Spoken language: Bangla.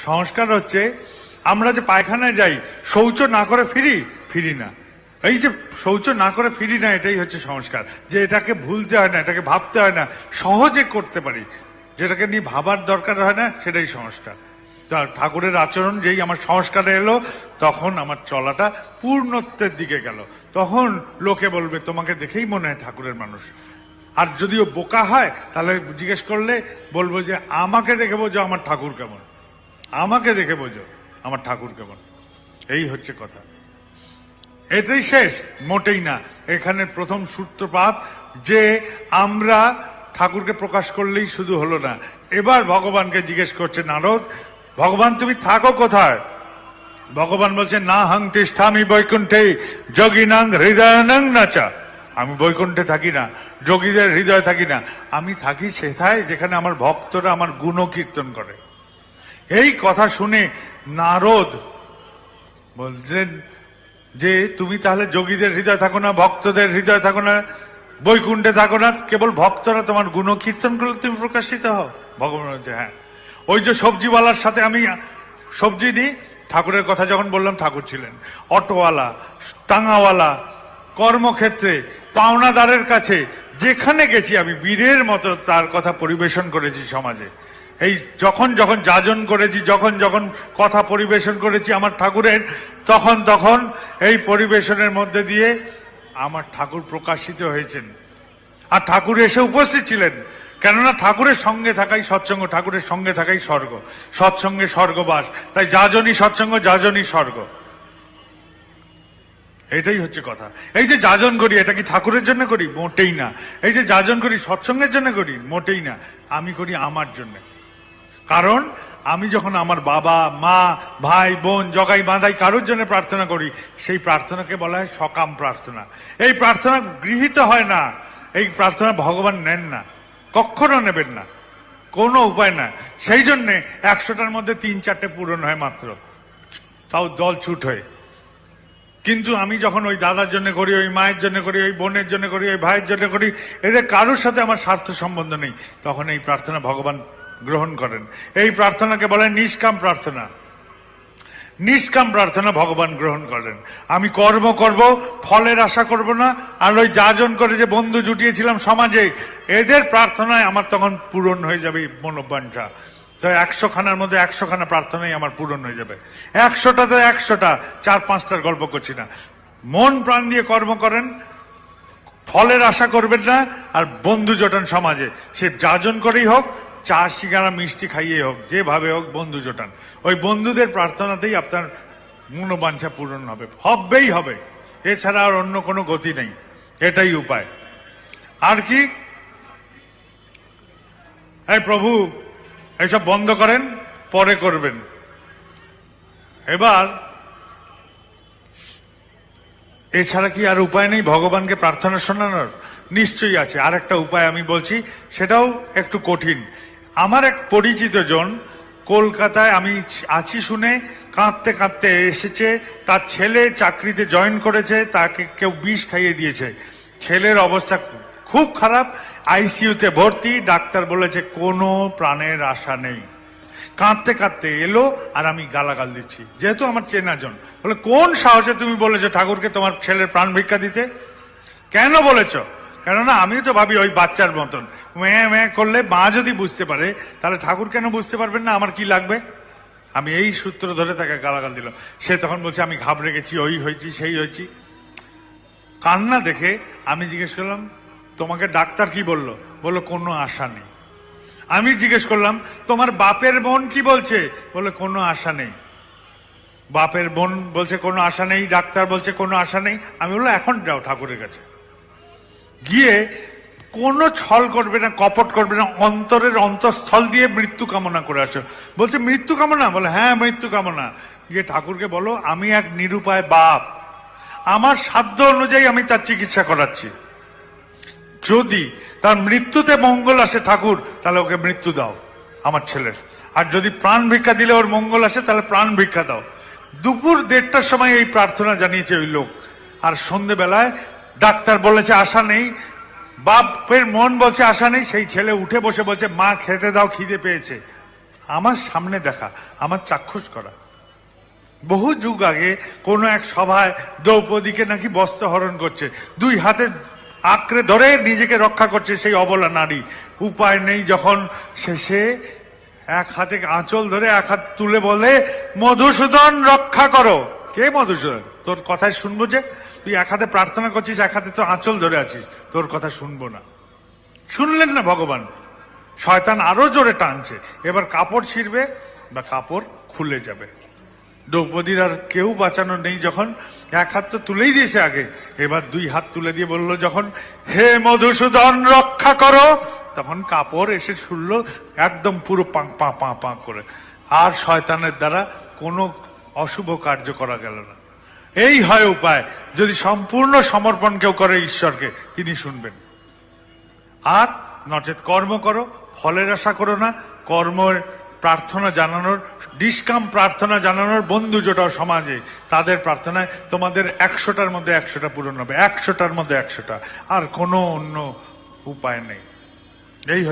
সংস্কার হচ্ছে আমরা যে পায়খানায় যাই, শৌচ না করে ফিরি না। এই যে শৌচ না করে ফিরি না, এটাই হচ্ছে সংস্কার। যে এটাকে ভুলতে হয় না, এটাকে ভাবতে হয় না, সহজে করতে পারি, যেটাকে নিয়ে ভাবার দরকার হয় না, সেটাই সংস্কার। ঠাকুরের আচরণ যেই আমার সংস্কারে এলো, তখন আমার চলাটা পূর্ণত্বের দিকে গেল। তখন লোকে বলবে তোমাকে দেখেই মনে হয় ঠাকুরের মানুষ। আর যদিও বোকা হয় তাহলে জিজ্ঞেস করলে বলবো যে আমাকে দেখে বোঝো আমার ঠাকুর কেমন, আমাকে দেখে বোঝো আমার ঠাকুর কেমন। এই হচ্ছে কথা। এটাই শেষ? মোটেই না। এখানে প্রথম সূত্রপাত যে আমরা ঠাকুরকে প্রকাশ করলেই শুধু হলো না, এবার ভগবানকে জিজ্ঞেস করছে নারদ, ভগবান তুমি থাকো কোথায়? ভগবান বলছে না হং তিষ্ঠামি বৈকুণ্ঠে যোগিনাং হৃদয়ানং নাচা। আমি বৈকুণ্ঠে থাকি না, যোগীদের হৃদয়ে থাকি না, আমি থাকি সেথায় যেখানে আমার ভক্তরা আমার গুণ কীর্তন করে। এই কথা শুনে নারদ বলছেন যে তুমি তাহলে যোগীদের হৃদয় থাকো না, ভক্তদের হৃদয় থাকো না, বৈকুণ্ঠে থাকো না, কেবল ভক্তরা তোমার গুণ কীর্তন করলে তুমি প্রকাশিত হও? ভগবান বলছে হ্যাঁ। ওই যে সবজিওয়ালার সাথে আমি সবজি নিই, ঠাকুরের কথা যখন বললাম ঠাকুর ছিলেন, অটোওয়ালা, টাঙাওয়ালা, কর্মক্ষেত্রে, পাওনাদারের কাছে যেখানে গেছি আমি বীরের মতো তার কথা পরিবেশন করেছি সমাজে। এই যখন যখন যাজন করেছি, যখন যখন কথা পরিবেশন করেছি আমার ঠাকুরের, তখন তখন এই পরিবেশনের মধ্যে দিয়ে আমার ঠাকুর প্রকাশিত হয়েছেন। আর ঠাকুর এসে উপস্থিত ছিলেন, কেননা ঠাকুরের সঙ্গে থাকাই সৎসঙ্গ, ঠাকুরের সঙ্গে থাকাই স্বর্গ, সৎসঙ্গে স্বর্গবাস। তাই যাজনই সৎসঙ্গ, যাজনই স্বর্গ। এটাই হচ্ছে কথা। এই যে যাজন করি, এটা কি ঠাকুরের জন্য করি? মোটেই না। এই যে যাজন করি সৎসঙ্গের জন্য করি? মোটেই না। আমি করি আমার জন্য। কারণ আমি যখন আমার বাবা মা ভাই বোন জগাই বাঁধাই কারোর জন্য প্রার্থনা করি, সেই প্রার্থনাকে বলা হয় সকাম প্রার্থনা। এই প্রার্থনা গৃহীত হয় না, এই প্রার্থনা ভগবান নেন না, কখনো নেবেন না, কোনো উপায় না। সেই জন্যে 100টার মধ্যে 3-4টে পূরণ হয় মাত্র, তাও দল ছুট হয়ে। কিন্তু আমি যখন ওই দাদার জন্য করি, ওই মায়ের জন্য করি, ওই বোনের জন্য করি, ওই ভাইয়ের জন্য করি, এদের কারোর সাথে আমার স্বার্থ সম্বন্ধ নেই, তখন এই প্রার্থনা ভগবান গ্রহণ করেন। এই প্রার্থনাকে বলে নিষ্কাম প্রার্থনা। নিষ্কাম প্রার্থনা ভগবান গ্রহণ করেন। আমি কর্ম করব, ফলের আশা করব না। আর ওই যাজন করে যে বন্ধু জুটিয়েছিলাম সমাজে, এদের প্রার্থনায় আমার তখন পূরণ হয়ে যাবে মনোবাঞ্ছা। তো 100খানার মধ্যে 100খানা প্রার্থনাই আমার পূরণ হয়ে যাবে। 100টাতে 100টা, 4-5টার গল্প করছি না। মন প্রাণ দিয়ে কর্ম করেন, ফলের আশা করবেন না। আর বন্ধু জোটান সমাজে, সে যাজন করেই হোক, চা সিঙ্গারা মিষ্টি খাইয়ে হোক, যেভাবে হোক বন্ধু জোটান। ওই বন্ধুদের প্রার্থনাতেই আপনার মনোবাঞ্ছা পূরণ হবে, হবেই হবে। এছাড়া আর অন্য কোনো গতি নেই, এটাই উপায়। আর কি? এই প্রভু এইসব বন্ধ করেন, পরে করবেন। এবার এছাড়া কি আর উপায় নেই ভগবানকে প্রার্থনা শোনানোর? নিশ্চয়ই আছে। আর একটা উপায় আমি বলছি, সেটাও একটু কঠিন। আমার এক পরিচিত জন কলকাতায়, আমি আছি শুনে কাঁদতে কাঁদতে এসেছে। তার ছেলে চাকরিতে জয়েন করেছে, তাকে কেউ বিষ খাইয়ে দিয়েছে। ছেলের অবস্থা খুব খারাপ, আইসিইউতে ভর্তি। ডাক্তার বলেছে কোনো প্রাণের আশা নেই। কাঁদতে কাঁদতে এলো, আর আমি গালাগাল দিচ্ছি, যেহেতু আমার চেনা জন। বলে কোন সাহসে তুমি বলেছো ঠাকুরকে তোমার ছেলের প্রাণ ভিক্ষা দিতে? কেন বলেছ? কেননা আমি তো ভাবি ওই বাচ্চার মতন ম্যাঁ ম্যাঁ করলে মা যদি বুঝতে পারে, তাহলে ঠাকুর কেন বুঝতে পারবেন না আমার কি লাগবে? আমি এই সূত্র ধরে তাকে গালাগাল দিলাম। সে তখন বলছে আমি ঘাবড়ে গেছি, ওই হয়েছি সেই হয়েছি। কান্না দেখে আমি জিজ্ঞেস করলাম তোমাকে ডাক্তার কি বললো? বললো কোনো আশা নেই। আমি জিজ্ঞেস করলাম তোমার বাপের বোন কি বলছে? বলে কোনো আশা নেই। বাপের বোন বলছে কোনো আশা নেই, ডাক্তার বলছে কোনো আশা নেই। আমি বললাম এখন যাও ঠাকুরের কাছে, গিয়ে কোনো ছল করবে না, কপট করবে না, অন্তরের অন্তঃস্থল দিয়ে মৃত্যু কামনা করে আসো। বলছে মৃত্যু কামনা? বলে হ্যাঁ মৃত্যু কামনা। গিয়ে ঠাকুরকে বলো আমি এক নিরুপায় বাপ, আমার সাধ্য অনুযায়ী আমি তার চিকিৎসা করাচ্ছি। যদি তার মৃত্যুতে মঙ্গল আসে ঠাকুর, তাহলে ওকে মৃত্যু দাও আমার ছেলের। আর যদি প্রাণ ভিক্ষা দিলে ওর মঙ্গল আসে, তাহলে প্রাণ ভিক্ষা দাও। দুপুর 1:30টার সময় এই প্রার্থনা জানিয়েছে ওই লোক। আর সন্ধ্যেবেলায় ডাক্তার বলেছে আশা নেই, বাপের মন বলছে আশা নেই। সেই ছেলে উঠে বসে বলছে মা খেতে দাও, খিদে পেয়েছে। আমার সামনে দেখা, আমার চাক্ষুষ করা। বহু যুগ আগে কোনো এক সভায় দ্রৌপদীকে নাকি বস্ত্র হরণ করছে, দুই হাতে আঁকড়ে ধরে নিজেকে রক্ষা করছে সেই অবলা নারী। উপায় নেই যখন শেষে এক হাতে আঁচল ধরে এক হাত তুলে বলে, মধুসূদন রক্ষা করো। কে মধুসূদন? তোর কথাই শুনবো যে? তুই এক হাতে প্রার্থনা করছিস, এক হাতে তো আঁচল ধরে আছিস, তোর কথা শুনবো না। শুনলেন না ভগবান, শয়তান আরো জোরে টানছে, এবার কাপড় ছিঁড়বে বা কাপড় খুলে যাবে। দ্রৌপদীর আর কেউ বাঁচানো নেই, যখন এক হাত তো তুলেই দিয়েছে আগে, এবার দুই হাত তুলে দিয়ে বলল যখন, হে মধুসূদন রক্ষা করো, তখন কাপড় এসে ছুড়ল একদম পুরো পাঁ পাঁ পাঁ পাঁ করে। আর শয়তানের দ্বারা কোনো অশুভ কার্য করা গেল না। এই হয় উপায়, যদি সম্পূর্ণ সমর্পণ কেউ করে ঈশ্বরকে, তিনি শুনবেন। আর নচেত কর্ম করো, ফলের আশা করো না। কর্মের প্রার্থনা জানানোর, নিষ্কাম প্রার্থনা জানানোর বন্ধু জোটাও সমাজে, তাদের প্রার্থনায় তোমাদের 100টার মধ্যে 100টা পূরণ হবে, 100টার মধ্যে 100টা, আর কোনো অন্য উপায় নেই। এই হচ্ছে